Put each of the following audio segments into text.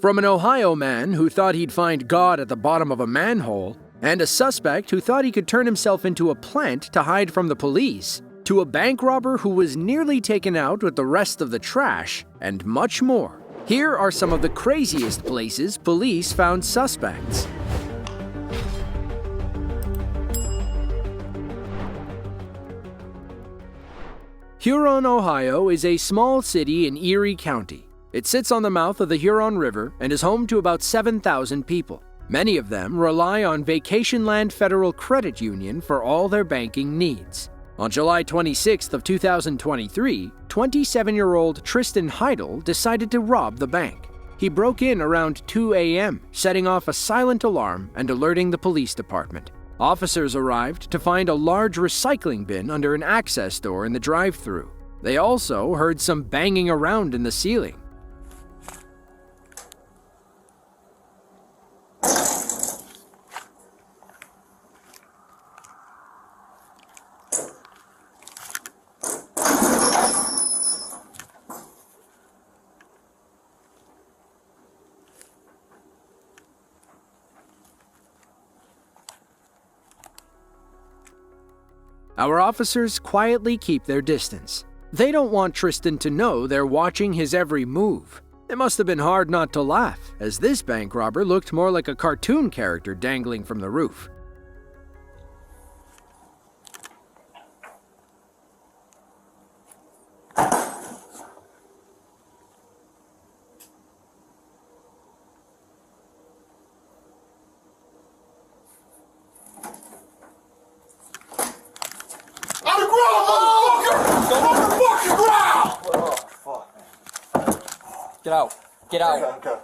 From an Ohio man who thought he'd find God at the bottom of a manhole, and a suspect who thought he could turn himself into a plant to hide from the police, to a bank robber who was nearly taken out with the rest of the trash, and much more. Here are some of the craziest places police found suspects. Huron, Ohio is a small city in Erie County. It sits on the mouth of the Huron River and is home to about 7,000 people. Many of them rely on Vacation Land Federal Credit Union for all their banking needs. On July 26th of 2023, 27-year-old Tristan Heidel decided to rob the bank. He broke in around 2 a.m., setting off a silent alarm and alerting the police department. Officers arrived to find a large recycling bin under an access door in the drive-thru. They also heard some banging around in the ceiling. Our officers quietly keep their distance. They don't want Tristan to know they're watching his every move. It must have been hard not to laugh, as this bank robber looked more like a cartoon character dangling from the roof. Get out. Get out. Okay.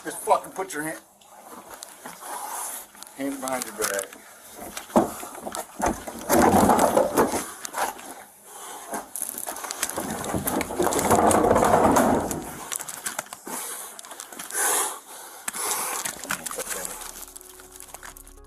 Just fucking put your hands behind your back.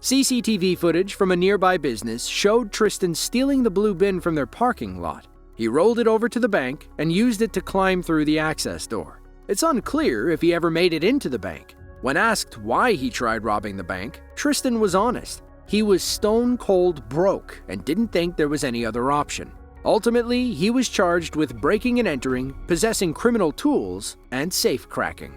CCTV footage from a nearby business showed Tristan stealing the blue bin from their parking lot. He rolled it over to the bank and used it to climb through the access door. It's unclear if he ever made it into the bank. When asked why he tried robbing the bank, Tristan was honest. He was stone cold broke and didn't think there was any other option. Ultimately, he was charged with breaking and entering, possessing criminal tools, and safe cracking.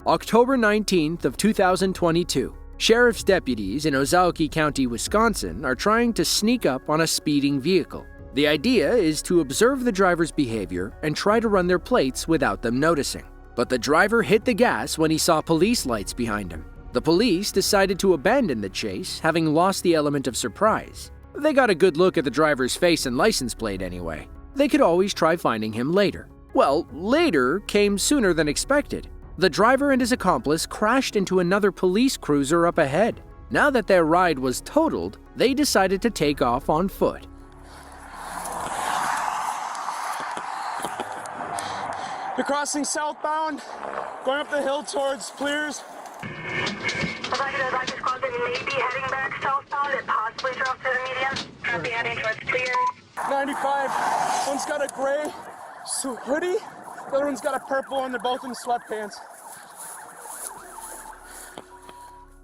October 19th of 2022. Sheriff's deputies in Ozaukee County, Wisconsin are trying to sneak up on a speeding vehicle. The idea is to observe the driver's behavior and try to run their plates without them noticing. But the driver hit the gas when he saw police lights behind him. The police decided to abandon the chase, having lost the element of surprise. They got a good look at the driver's face and license plate anyway. They could always try finding him later. Well, later came sooner than expected. The driver and his accomplice crashed into another police cruiser up ahead. Now that their ride was totaled, they decided to take off on foot. You're crossing southbound, going up the hill towards Pleers. Roger, squad that may be heading back southbound and possibly drop to the median. Copy, heading towards Pleers. 95, one's got a gray hoodie, the other one's got a purple, and they're both in sweatpants.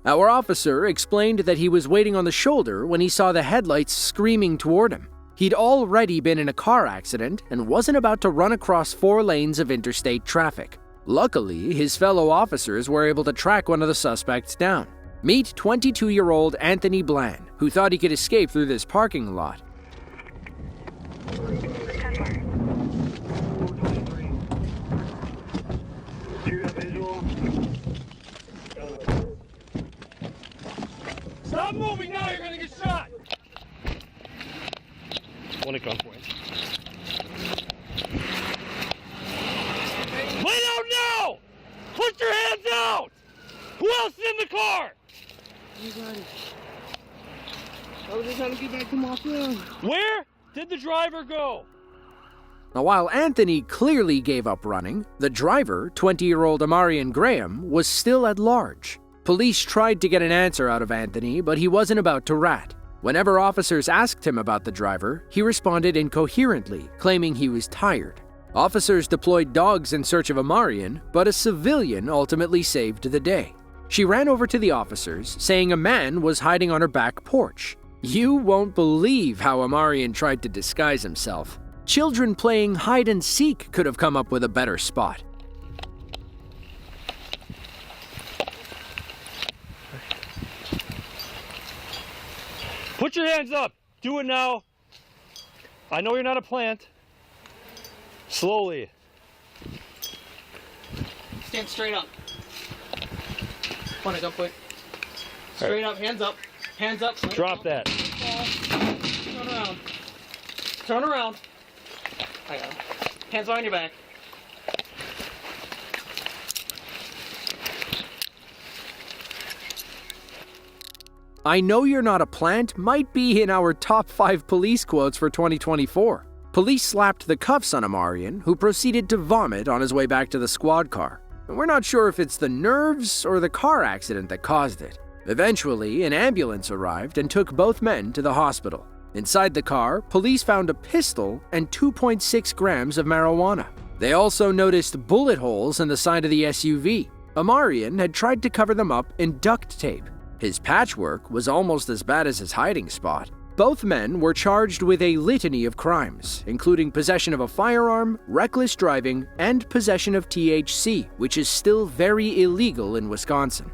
Our officer explained that he was waiting on the shoulder when he saw the headlights screaming toward him. He'd already been in a car accident and wasn't about to run across 4 lanes of interstate traffic. Luckily, his fellow officers were able to track one of the suspects down. Meet 22-year-old Anthony Bland, who thought he could escape through this parking lot. Stop moving now, you're gonna get shot! One at gunpoint. Lay down now! Put your hands out! Who else is in the car? Nobody. I was just trying to get back to my phone. Where did the driver go? Now, while Anthony clearly gave up running, the driver, 20-year-old Amarian Graham, was still at large. Police tried to get an answer out of Anthony, but he wasn't about to rat. Whenever officers asked him about the driver, he responded incoherently, claiming he was tired. Officers deployed dogs in search of Amarian, but a civilian ultimately saved the day. She ran over to the officers, saying a man was hiding on her back porch. You won't believe how Amarian tried to disguise himself. Children playing hide and seek could have come up with a better spot. Put your hands up. Do it now. I know you're not a plant. Slowly. Stand straight up. On a gunpoint. Straight up, hands up. Hands up. Drop that. Turn around. Turn around. I got him. Hands behind your back. I know you're not a plant might be in our top 5 police quotes for 2024. Police slapped the cuffs on Amarian, who proceeded to vomit on his way back to the squad car. We're not sure if it's the nerves or the car accident that caused it. Eventually, an ambulance arrived and took both men to the hospital. Inside the car, police found a pistol and 2.6 grams of marijuana. They also noticed bullet holes in the side of the SUV. Amarian had tried to cover them up in duct tape. His patchwork was almost as bad as his hiding spot. Both men were charged with a litany of crimes, including possession of a firearm, reckless driving, and possession of THC, which is still very illegal in Wisconsin.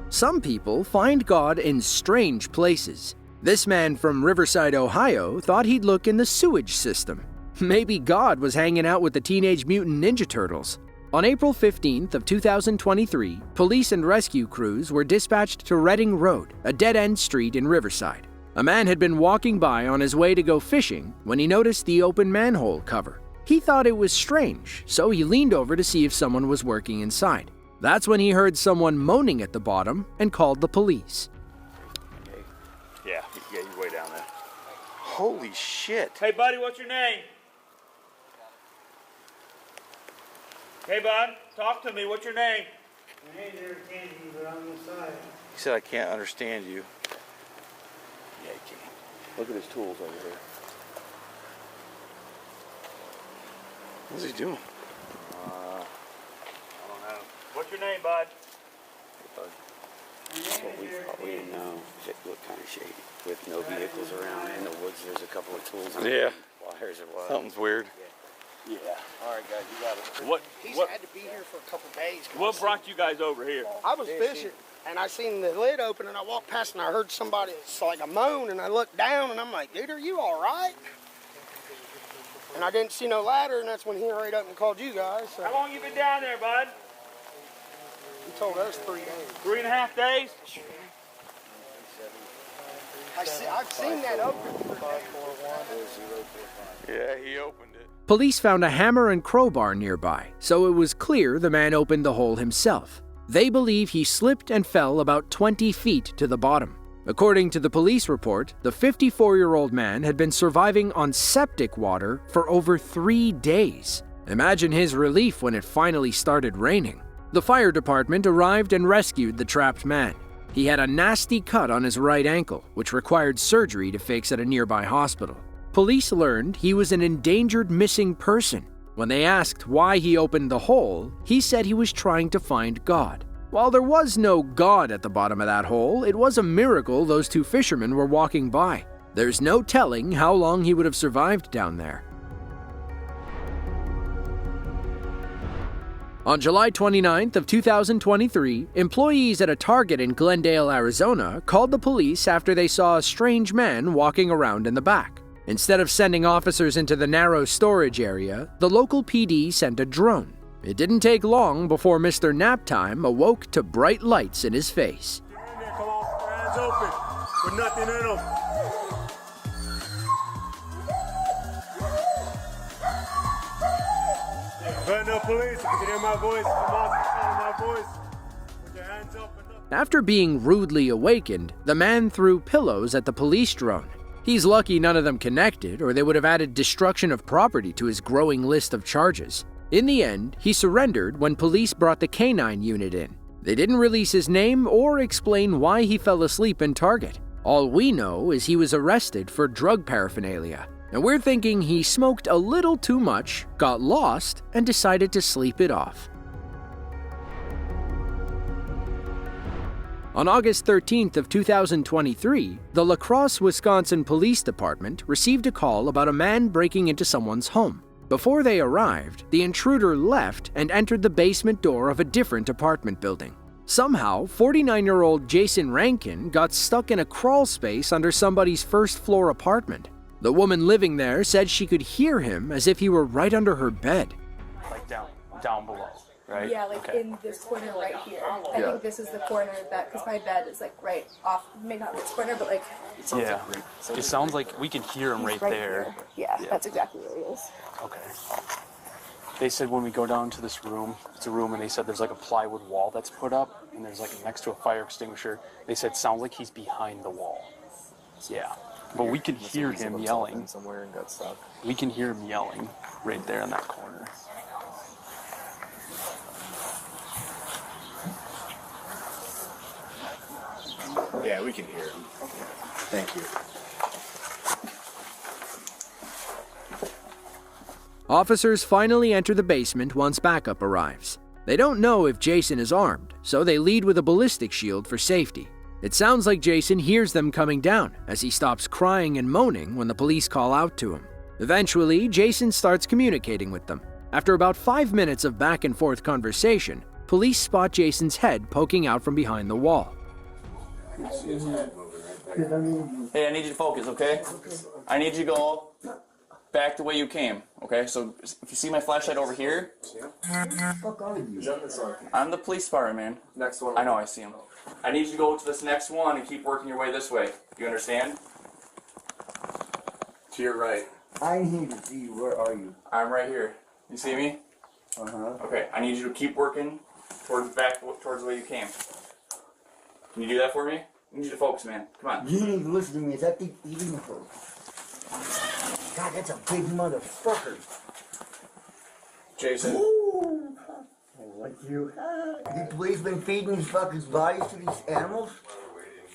Some people find God in strange places. This man from Riverside, Ohio, thought he'd look in the sewage system. Maybe God was hanging out with the Teenage Mutant Ninja Turtles. On April 15th of 2023, police and rescue crews were dispatched to Reading Road, a dead-end street in Riverside. A man had been walking by on his way to go fishing when he noticed the open manhole cover. He thought it was strange, so he leaned over to see if someone was working inside. That's when he heard someone moaning at the bottom and called the police. Yeah, you're way down there. Holy shit. Hey, buddy, what's your name? Hey, bud, talk to me. What's your name? He said, I can't understand you. Yeah, he can. Look at his tools over here. What's he doing? I don't know. What's your name, bud? That's what we thought. We didn't know. It looked kind of shady. With no vehicles around in the woods, there's a couple of tools. Yeah. Wires it was. Something's weird. Yeah. All right, guys, you got it. He's What had to be here for a couple days. What brought you guys over here? I was fishing, and I seen the lid open, and I walked past, and I heard somebody, it's like a moan, and I looked down, and I'm like, dude, are you all right? And I didn't see no ladder, and that's when he hurried up and called you guys. So How long you been down there, bud? he told us 3 days. 3.5 days? I've seen that open. Yeah, he opened it. Police found a hammer and crowbar nearby, so it was clear the man opened the hole himself. They believe he slipped and fell about 20 feet to the bottom. According to the police report, the 54-year-old man had been surviving on septic water for over 3 days. Imagine his relief when it finally started raining. The fire department arrived and rescued the trapped man. He had a nasty cut on his right ankle, which required surgery to fix at a nearby hospital. Police learned he was an endangered missing person. When they asked why he opened the hole, he said he was trying to find God. While there was no God at the bottom of that hole, it was a miracle those 2 fishermen were walking by. There's no telling how long he would have survived down there. On July 29th of 2023, employees at a Target in Glendale, Arizona, called the police after they saw a strange man walking around in the back. Instead of sending officers into the narrow storage area, the local PD sent a drone. It didn't take long before Mr. Naptime awoke to bright lights in his face. Come on, hands open, with nothing in them. No police, if you can hear my voice, come on, my voice. Put your hands up and up. After being rudely awakened, the man threw pillows at the police drone. He's lucky none of them connected, or they would have added destruction of property to his growing list of charges. In the end, he surrendered when police brought the K-9 unit in. They didn't release his name or explain why he fell asleep in Target. All we know is he was arrested for drug paraphernalia, and we're thinking he smoked a little too much, got lost, and decided to sleep it off. On August 13th of 2023, the La Crosse, Wisconsin Police Department received a call about a man breaking into someone's home. Before they arrived, the intruder left and entered the basement door of a different apartment building. Somehow, 49-year-old Jason Rankin got stuck in a crawl space under somebody's first-floor apartment. The woman living there said she could hear him as if he were right under her bed. Like down below, right? Yeah, like in this corner right here. I think this is the corner that, because my bed is like right off, maybe not this corner, but like. Yeah. It sounds like we can hear him right there. Yeah, that's exactly where he is. Okay. They said when we go down to this room, it's a room, and they said there's like a plywood wall that's put up, and there's like next to a fire extinguisher. They said it sounds like he's behind the wall. Yeah. But we can hear him yelling. Somewhere and got stuck. We can hear him yelling right there in that corner. Yeah, we can hear him. Thank you. Officers finally enter the basement once backup arrives. They don't know if Jason is armed, so they lead with a ballistic shield for safety. It sounds like Jason hears them coming down as he stops crying and moaning when the police call out to him. Eventually, Jason starts communicating with them. After about 5 minutes of back and forth conversation, police spot Jason's head poking out from behind the wall. Hey, I need you to focus, okay? I need you to go back the way you came, okay? So if you see my flashlight over here, I'm the police fireman. Next one. I know, I see him. I need you to go to this next one and keep working your way this way. You understand? To your right. I need to see you. Where are you? I'm right here. You see me? Okay, I need you to keep working towards the way you came. Can you do that for me? I need you to focus, man. Come on. You need to listen to me. Is that the eating for? God, that's a big motherfucker. Jason. Like you. The police been feeding these fuckers bodies to these animals?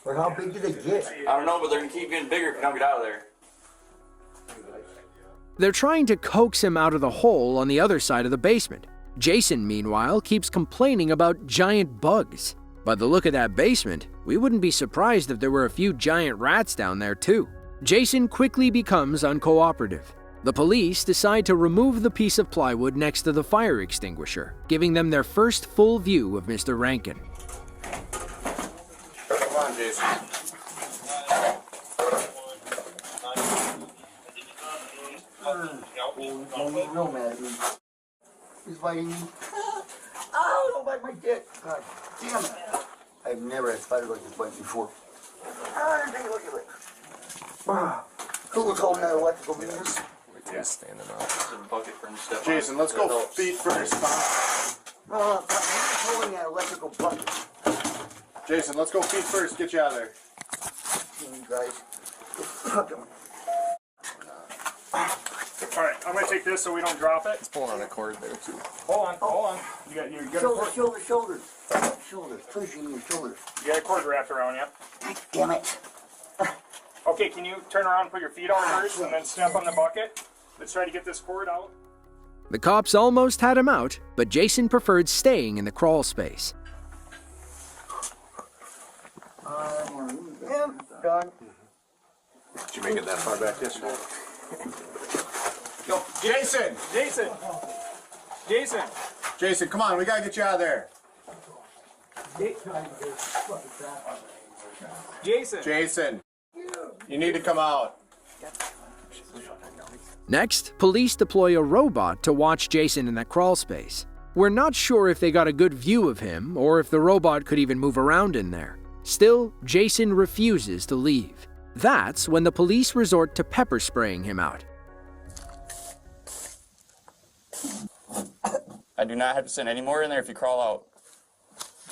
Or how big do they get? I don't know, but they're gonna keep getting bigger if you don't get out of there. They're trying to coax him out of the hole on the other side of the basement. Jason, meanwhile, keeps complaining about giant bugs. By the look of that basement, we wouldn't be surprised if there were a few giant rats down there too. Jason quickly becomes uncooperative. The police decide to remove the piece of plywood next to the fire extinguisher, giving them their first full view of Mr. Rankin. Come on, Jason. He's real mad at me. He's biting me. Oh, don't bite my dick. God damn it. I've never had a spider like this bite before. Ah, take a look at it. Who was holding that electrical meters? Yeah, standing up. Jason, let's go feet first. Who's holding that electrical bucket? Jason, let's go feet first. Get you out of there. You guys. Alright, I'm gonna take this so we don't drop it. It's pulling on a cord there too. Hold on. You got Shoulders. Pushing your shoulders. You got a cord wrapped around you. God damn it. Okay, can you turn around and put your feet out first and then step on the bucket? Let's try to get this cord out. The cops almost had him out, but Jason preferred staying in the crawl space. Done. Did you make it that far back yesterday? Yo, Jason! Jason, come on, we gotta get you out of there. Jason, you need to come out. Next, police deploy a robot to watch Jason in that crawl space. We're not sure if they got a good view of him or if the robot could even move around in there. Still, Jason refuses to leave. That's when the police resort to pepper spraying him out. I do not have to send any more in there if you crawl out.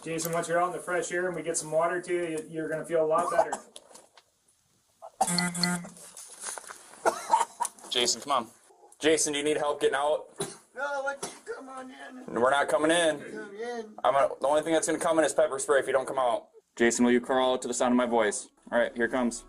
Jason, once you're out in the fresh air and we get some water to you, you're gonna feel a lot better. Jason, come on. Jason, do you need help getting out? No, come on in. We're not coming in. Come in. The only thing that's gonna come in is pepper spray if you don't come out. Jason, will you crawl out to the sound of my voice? All right, here comes.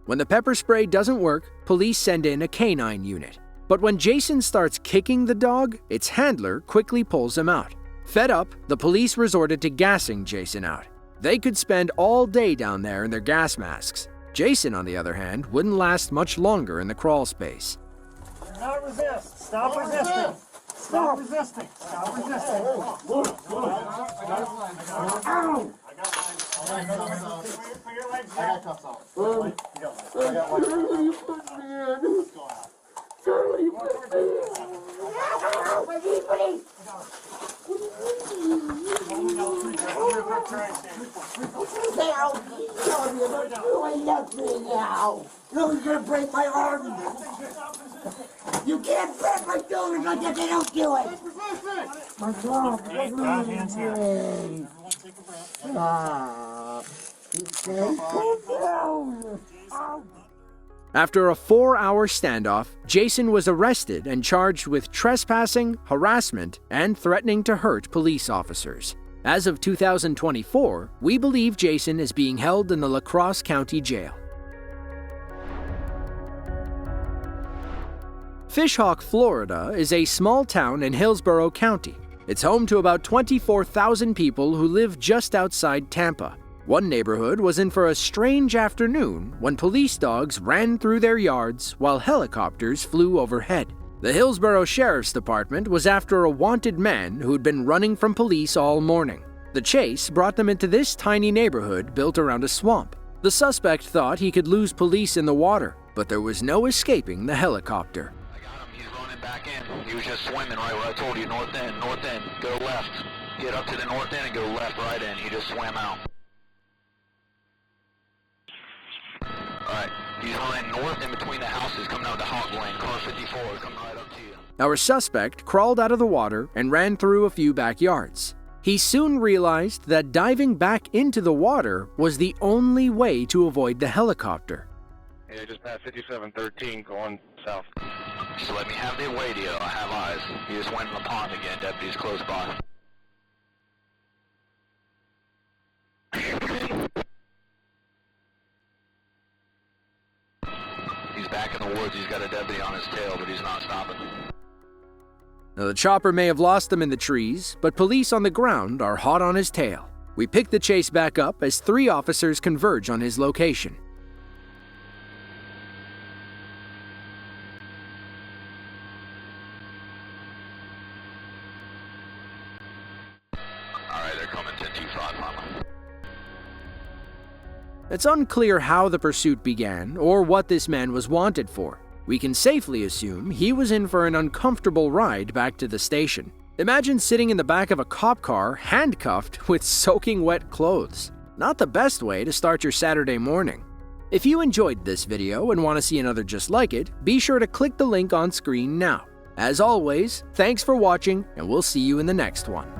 When the pepper spray doesn't work, police send in a canine unit. But when Jason starts kicking the dog, its handler quickly pulls him out. Fed up, the police resorted to gassing Jason out. They could spend all day down there in their gas masks. Jason, on the other hand, wouldn't last much longer in the crawl space. Not resist. Stop resisting. Stop resisting. Stop resisting. Ow! Put your legs down. I got cuffs on. You're gonna break my arm. You can't break my shoulders like that. They don't do it. My God. Hands here. After a 4-hour standoff, Jason was arrested and charged with trespassing, harassment, and threatening to hurt police officers. As of 2024, we believe Jason is being held in the La Crosse County Jail. Fishhawk, Florida is a small town in Hillsborough County. It's home to about 24,000 people who live just outside Tampa. One neighborhood was in for a strange afternoon when police dogs ran through their yards while helicopters flew overhead. The Hillsborough Sheriff's Department was after a wanted man who'd been running from police all morning. The chase brought them into this tiny neighborhood built around a swamp. The suspect thought he could lose police in the water, but there was no escaping the helicopter. I got him. He's running back in. He was just swimming right where I told you, north end, go left. Get up to the north end and go left, right end. He just swam out. Alright, he's running north in between the houses, coming out of the hog lane, car 54, coming right up to you. Our suspect crawled out of the water and ran through a few backyards. He soon realized that diving back into the water was the only way to avoid the helicopter. Yeah, just past 5713 going south. So let me have the radio, I have eyes. He just went in the pond again, deputies close by. He's back in the woods, he's got a deputy on his tail, but he's not stopping. Now, the chopper may have lost him in the trees, but police on the ground are hot on his tail. We pick the chase back up as 3 officers converge on his location. Alright, they're coming 10-2-5, Mama. It's unclear how the pursuit began or what this man was wanted for. We can safely assume he was in for an uncomfortable ride back to the station. Imagine sitting in the back of a cop car, handcuffed with soaking wet clothes. Not the best way to start your Saturday morning. If you enjoyed this video and want to see another just like it, be sure to click the link on screen now. As always, thanks for watching, and we'll see you in the next one.